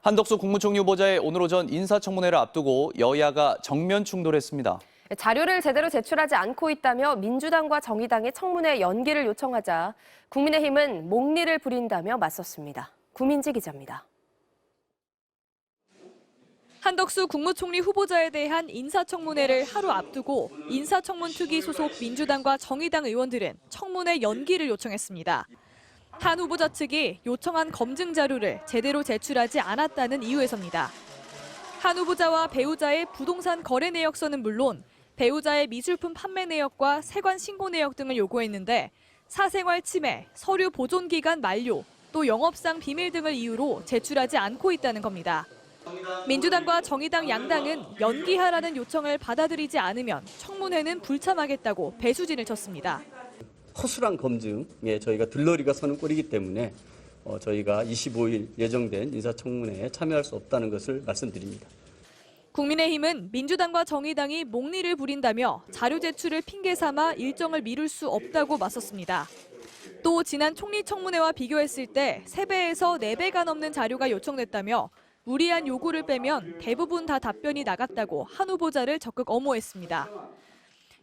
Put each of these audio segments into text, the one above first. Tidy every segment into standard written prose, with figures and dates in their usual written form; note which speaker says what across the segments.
Speaker 1: 한덕수 국무총리 후보자의 오늘 오전 인사청문회를 앞두고 여야가 정면 충돌했습니다.
Speaker 2: 자료를 제대로 제출하지 않고 있다며 민주당과 정의당이 청문회 연기를 요청하자 국민의힘은 목리를 부린다며 맞섰습니다. 구민지 기자입니다.
Speaker 3: 한덕수 국무총리 후보자에 대한 인사청문회를 하루 앞두고 인사청문특위 소속 민주당과 정의당 의원들은 청문회 연기를 요청했습니다. 한 후보자 측이 요청한 검증 자료를 제대로 제출하지 않았다는 이유에서입니다. 한 후보자와 배우자의 부동산 거래 내역서는 물론 배우자의 미술품 판매 내역과 세관 신고 내역 등을 요구했는데 사생활 침해, 서류 보존 기간 만료, 또 영업상 비밀 등을 이유로 제출하지 않고 있다는 겁니다. 민주당과 정의당 양당은 연기하라는 요청을 받아들이지 않으면 청문회는 불참하겠다고 배수진을 쳤습니다.
Speaker 4: 허술한 검증에 저희가 들러리가 서는 꼴이기 때문에 저희가 25일 예정된 인사청문회에 참여할 수 없다는 것을 말씀드립니다.
Speaker 3: 국민의힘은 민주당과 정의당이 목리를 부린다며 자료 제출을 핑계 삼아 일정을 미룰 수 없다고 맞섰습니다. 또 지난 총리 청문회와 비교했을 때 3배에서 4배가 넘는 자료가 요청됐다며 무리한 요구를 빼면 대부분 다 답변이 나갔다고 한 후보자를 적극 엄호했습니다.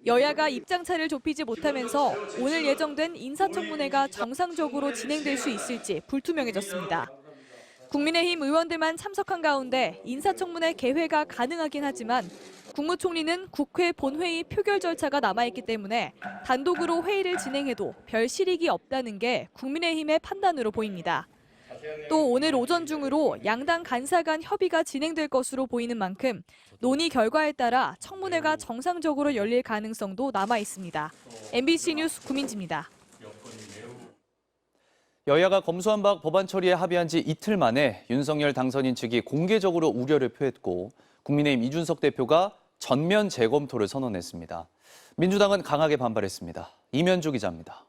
Speaker 3: 여야가 입장차를 좁히지 못하면서 오늘 예정된 인사청문회가 정상적으로 진행될 수 있을지 불투명해졌습니다. 국민의힘 의원들만 참석한 가운데 인사청문회 개회가 가능하긴 하지만 국무총리는 국회 본회의 표결 절차가 남아있기 때문에 단독으로 회의를 진행해도 별 실익이 없다는 게 국민의힘의 판단으로 보입니다. 또 오늘 오전 중으로 양당 간사 간 협의가 진행될 것으로 보이는 만큼 논의 결과에 따라 청문회가 정상적으로 열릴 가능성도 남아 있습니다. MBC 뉴스 구민지입니다.
Speaker 1: 여야가 검수완박 법안 처리에 합의한 지 이틀 만에 윤석열 당선인 측이 공개적으로 우려를 표했고 국민의힘 이준석 대표가 전면 재검토를 선언했습니다. 민주당은 강하게 반발했습니다. 이면주 기자입니다.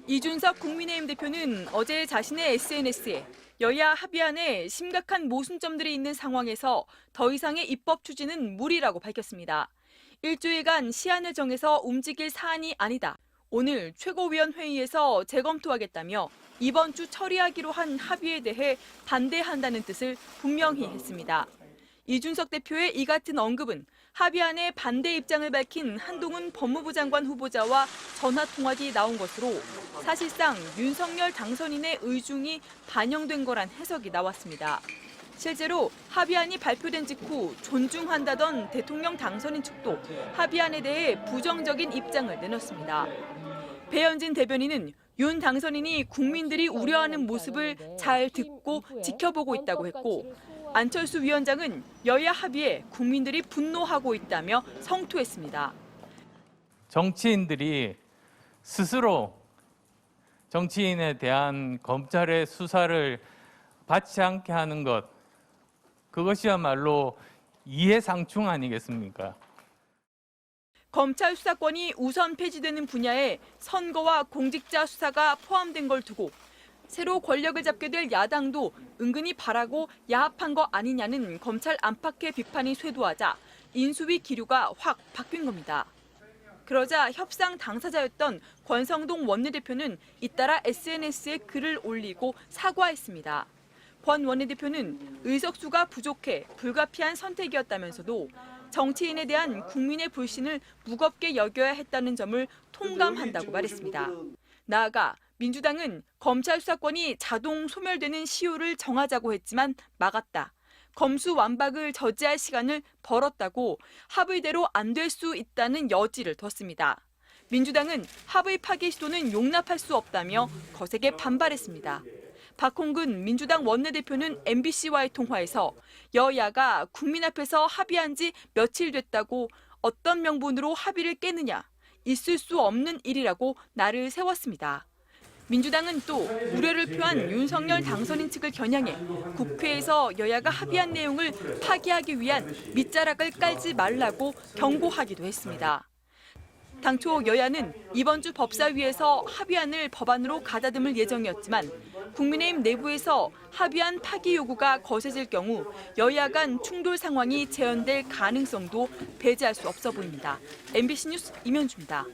Speaker 5: 이준석 국민의힘 대표는 어제 자신의 SNS에 여야 합의안에 심각한 모순점들이 있는 상황에서 더 이상의 입법 추진은 무리라고 밝혔습니다. 일주일간 시한을 정해서 움직일 사안이 아니다. 오늘 최고위원회의에서 재검토하겠다며 이번 주 처리하기로 한 합의에 대해 반대한다는 뜻을 분명히 했습니다. 이준석 대표의 이 같은 언급은 합의안에 반대 입장을 밝힌 한동훈 법무부 장관 후보자와 전화통화기 나온 것으로 사실상 윤석열 당선인의 의중이 반영된 거란 해석이 나왔습니다. 실제로 합의안이 발표된 직후 존중한다던 대통령 당선인 측도 합의안에 대해 부정적인 입장을 내놨습니다. 배현진 대변인은 윤 당선인이 국민들이 우려하는 모습을 잘 듣고 지켜보고 있다고 했고 안철수 위원장은 여야 합의에 국민들이 분노하고 있다며 성토했습니다.
Speaker 6: 정치인들이 스스로 정치인에 대한 검찰의 수사를 받지 않게 하는 것, 그것이야말로 이해상충 아니겠습니까?
Speaker 5: 검찰 수사권이 우선 폐지되는 분야에 선거와 공직자 수사가 포함된 걸 두고 새로 권력을 잡게 될 야당도 은근히 바라고 야합한 거 아니냐는 검찰 안팎의 비판이 쇄도하자 인수위 기류가 확 바뀐 겁니다. 그러자 협상 당사자였던 권성동 원내대표는 잇따라 SNS에 글을 올리고 사과했습니다. 권 원내대표는 의석수가 부족해 불가피한 선택이었다면서도 정치인에 대한 국민의 불신을 무겁게 여겨야 했다는 점을 통감한다고 말했습니다. 나아가 민주당은 검찰 수사권이 자동 소멸되는 시효를 정하자고 했지만 막았다. 검수완박을 저지할 시간을 벌었다고 합의대로 안 될 수 있다는 여지를 뒀습니다. 민주당은 합의 파기 시도는 용납할 수 없다며 거세게 반발했습니다. 박홍근 민주당 원내대표는 MBC와의 통화에서 여야가 국민 앞에서 합의한 지 며칠 됐다고 어떤 명분으로 합의를 깨느냐, 있을 수 없는 일이라고 날을 세웠습니다. 민주당은 또 우려를 표한 윤석열 당선인 측을 겨냥해 국회에서 여야가 합의한 내용을 파기하기 위한 밑자락을 깔지 말라고 경고하기도 했습니다. 당초 여야는 이번 주 법사위에서 합의안을 법안으로 가다듬을 예정이었지만 국민의힘 내부에서 합의안 파기 요구가 거세질 경우 여야 간 충돌 상황이 재현될 가능성도 배제할 수 없어 보입니다. MBC 뉴스 임현주입니다.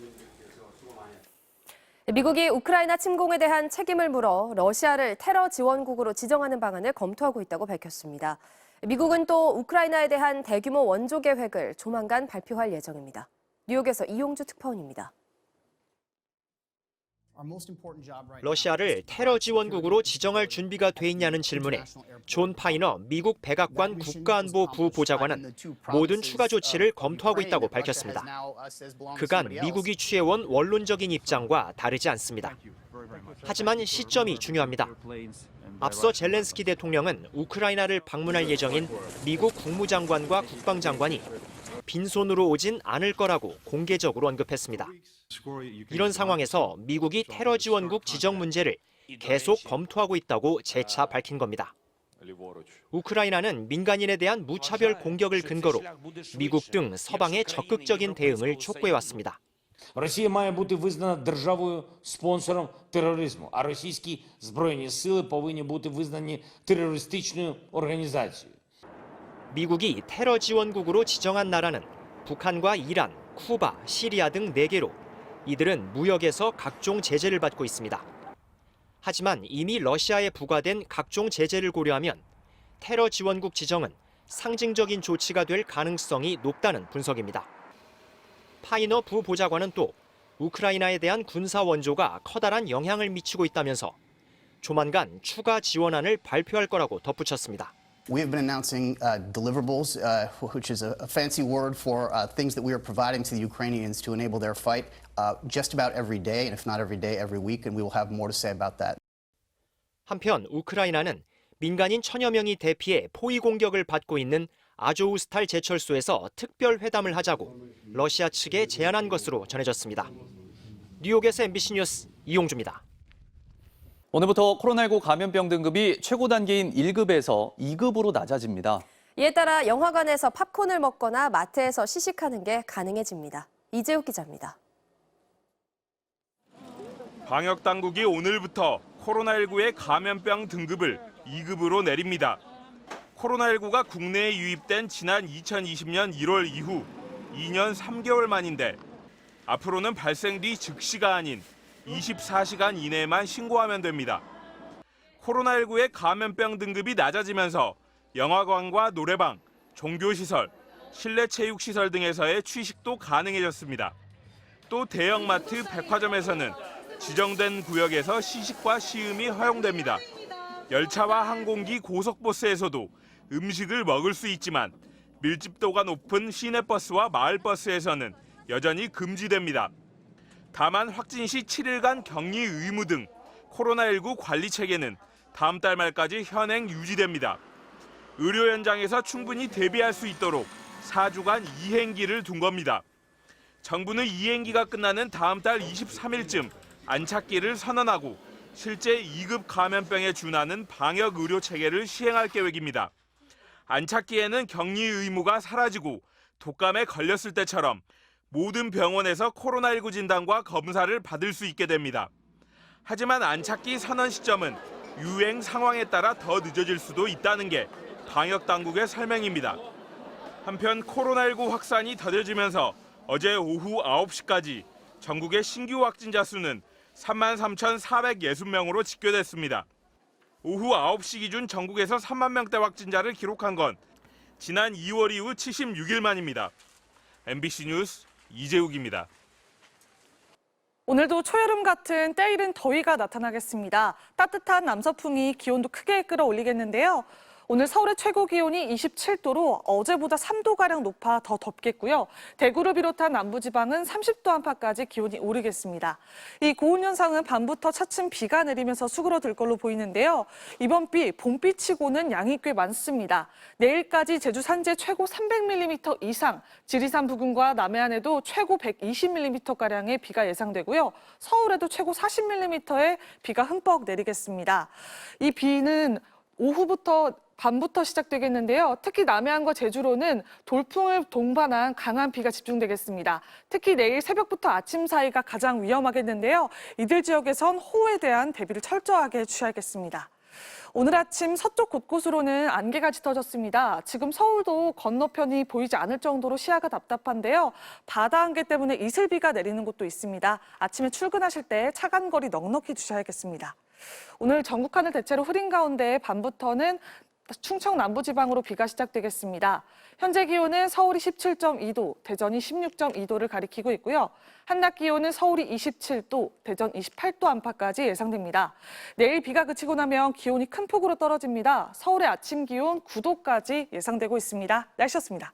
Speaker 2: 미국이 우크라이나 침공에 대한 책임을 물어 러시아를 테러 지원국으로 지정하는 방안을 검토하고 있다고 밝혔습니다. 미국은 또 우크라이나에 대한 대규모 원조 계획을 조만간 발표할 예정입니다. 뉴욕에서 이용주 특파원입니다.
Speaker 7: 러시아를 테러 지원국으로 지정할 준비가 돼 있냐는 질문에 존 파이너 미국 백악관 국가안보 부보좌관은 모든 추가 조치를 검토하고 있다고 밝혔습니다. 그간 미국이 취해온 원론적인 입장과 다르지 않습니다. 하지만 시점이 중요합니다. 앞서 젤렌스키 대통령은 우크라이나를 방문할 예정인 미국 국무장관과 국방장관이 빈손으로 오진 않을 거라고 공개적으로 언급했습니다. 이런 상황에서 미국이 테러 지원국 지정 문제를 계속 검토하고 있다고 재차 밝힌 겁니다. 우크라이나는 민간인에 대한 무차별 공격을 근거로 미국 등 서방의 적극적인 대응을 촉구해왔습니다.
Speaker 8: Росія має бути визнана державою спонсором тероризму, а російські збройні сили повинні бути визнані терористичною організацією.
Speaker 7: 미국이 테러 지원국으로 지정한 나라는 북한과 이란, 쿠바, 시리아 등 4개로 이들은 무역에서 각종 제재를 받고 있습니다. 하지만 이미 러시아에 부과된 각종 제재를 고려하면 테러 지원국 지정은 상징적인 조치가 될 가능성이 높다는 분석입니다. 파이너 부보좌관은 또 우크라이나에 대한 군사 원조가 커다란 영향을 미치고 있다면서 조만간 추가 지원안을 발표할 거라고 덧붙였습니다.
Speaker 9: We have been announcing deliverables, which is a fancy word for things that we are providing to the Ukrainians to enable their fight just about every day, and if not every day, every week, and we will have more to say about that.
Speaker 7: 한편 우크라이나는 민간인 1000여 명이 대피해 포위 공격을 받고 있는 아조우스탈 제철소에서 특별 회담을 하자고 러시아 측에 제안한 것으로 전해졌습니다. 뉴욕에서 MBC 뉴스 이용주입니다.
Speaker 1: 오늘부터 코로나19 감염병 등급이 최고 단계인 1급에서 2급으로 낮아집니다.
Speaker 2: 이에 따라 영화관에서 팝콘을 먹거나 마트에서 시식하는 게 가능해집니다. 이재욱 기자입니다.
Speaker 10: 방역 당국이 오늘부터 코로나19의 감염병 등급을 2급으로 내립니다. 코로나19가 국내에 유입된 지난 2020년 1월 이후 2년 3개월 만인데 앞으로는 발생 뒤 즉시가 아닌 24시간 이내에만 신고하면 됩니다. 코로나19의 감염병 등급이 낮아지면서 영화관과 노래방, 종교시설, 실내 체육시설 등에서의 취식도 가능해졌습니다. 또 대형마트, 백화점에서는 지정된 구역에서 시식과 시음이 허용됩니다. 열차와 항공기, 고속버스에서도 음식을 먹을 수 있지만 밀집도가 높은 시내버스와 마을버스에서는 여전히 금지됩니다. 다만 확진 시 7일간 격리 의무 등 코로나19 관리 체계는 다음 달 말까지 현행 유지됩니다. 의료 현장에서 충분히 대비할 수 있도록 4주간 이행기를 둔 겁니다. 정부는 이행기가 끝나는 다음 달 23일쯤 안착기를 선언하고 실제 2급 감염병에 준하는 방역 의료 체계를 시행할 계획입니다. 안착기에는 격리 의무가 사라지고 독감에 걸렸을 때처럼 모든 병원에서 코로나19 진단과 검사를 받을 수 있게 됩니다. 하지만 안착기 선언 시점은 유행 상황에 따라 더 늦어질 수도 있다는 게 방역 당국의 설명입니다. 한편 코로나19 확산이 더뎌지면서 어제 오후 9시까지 전국의 신규 확진자 수는 33,460명으로 집계됐습니다. 오후 9시 기준 전국에서 3만 명대 확진자를 기록한 건 지난 2월 이후 76일 만입니다. MBC 뉴스 이재욱입니다.
Speaker 11: 오늘도 초여름 같은 때이른 더위가 나타나겠습니다. 따뜻한 남서풍이 기온도 크게 끌어올리겠는데요. 오늘 서울의 최고 기온이 27도로 어제보다 3도가량 높아 더 덥겠고요. 대구를 비롯한 남부지방은 30도 안팎까지 기온이 오르겠습니다. 이 고온 현상은 밤부터 차츰 비가 내리면서 수그러들 걸로 보이는데요. 이번 비 봄비치고는 양이 꽤 많습니다. 내일까지 제주 산지 최고 300mm 이상, 지리산 부근과 남해안에도 최고 120mm가량의 비가 예상되고요. 서울에도 최고 40mm의 비가 흠뻑 내리겠습니다. 이 비는 오후부터 밤부터 시작되겠는데요. 특히 남해안과 제주로는 돌풍을 동반한 강한 비가 집중되겠습니다. 특히 내일 새벽부터 아침 사이가 가장 위험하겠는데요. 이들 지역에선 호우에 대한 대비를 철저하게 취하겠습니다. 오늘 아침 서쪽 곳곳으로는 안개가 짙어졌습니다. 지금 서울도 건너편이 보이지 않을 정도로 시야가 답답한데요. 바다 안개 때문에 이슬비가 내리는 곳도 있습니다. 아침에 출근하실 때 차간 거리 넉넉히 두셔야겠습니다. 오늘 전국 하늘 대체로 흐린 가운데 밤부터는 충청 남부지방으로 비가 시작되겠습니다. 현재 기온은 서울이 17.2도, 대전이 16.2도를 가리키고 있고요. 한낮 기온은 서울이 27도, 대전 28도 안팎까지 예상됩니다. 내일 비가 그치고 나면 기온이 큰 폭으로 떨어집니다. 서울의 아침 기온 9도까지 예상되고 있습니다. 날씨였습니다.